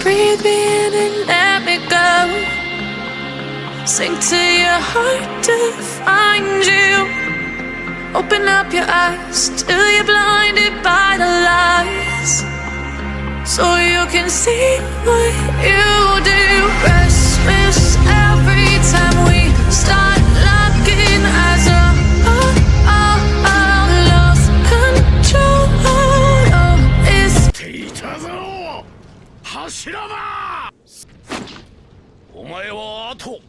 breathe me in and let me go. Sink to your heart to find you. Open up your eyes till you're blinded by the lies, so you can see what you do. Restless every time we start locking eyes. Love control. Oh, it's ていたぞ、柱間。お前はあと